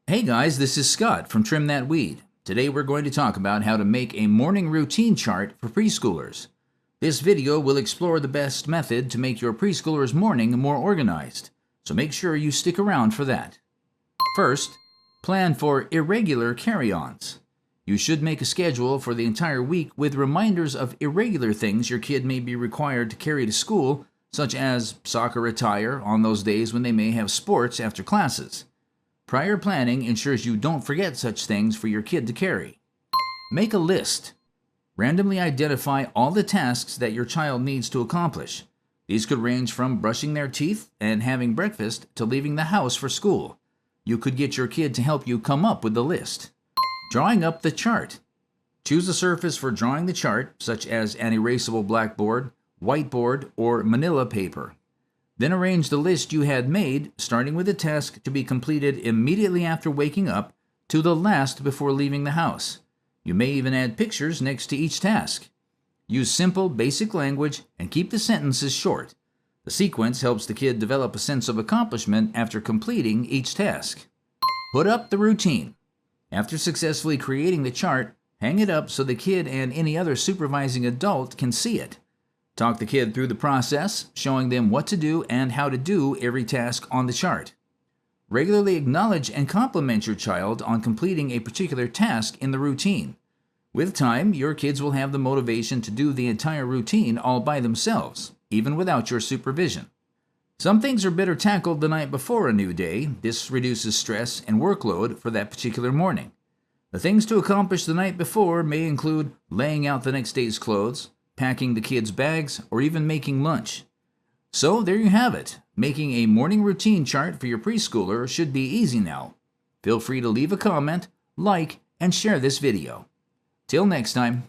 Hey guys, this is Scott from Trim That Weed. Today we're going to talk about how to make a morning routine chart for preschoolers. This video will explore the best method to make your preschooler's morning more organized, so make sure you stick around for that. First, plan for irregular carry-ons. You should make a schedule for the entire week with reminders of irregular things your kid may be required to carry to school, such as soccer attire on those days when they may have sports after classes. Prior planning ensures you don't forget such things for your kid to carry. Make a list. Randomly identify all the tasks that your child needs to accomplish. These could range from brushing their teeth and having breakfast to leaving the house for school. You could get your kid to help you come up with the list. Drawing up the chart. Choose a surface for drawing the chart, such as an erasable blackboard, whiteboard, or manila paper. Then arrange the list you had made, starting with a task to be completed immediately after waking up to the last before leaving the house. You may even add pictures next to each task. Use simple, basic language and keep the sentences short. The sequence helps the kid develop a sense of accomplishment after completing each task. Put up the routine. After successfully creating the chart, hang it up so the kid and any other supervising adult can see it. Talk the kid through the process, showing them what to do and how to do every task on the chart. Regularly acknowledge and compliment your child on completing a particular task in the routine. With time, your kids will have the motivation to do the entire routine all by themselves, even without your supervision. Some things are better tackled the night before a new day. This reduces stress and workload for that particular morning. The things to accomplish the night before may include laying out the next day's clothes, packing the kids' bags, or even making lunch. So there you have it. Making a morning routine chart for your preschooler should be easy now. Feel free to leave a comment, like, and share this video. Till next time.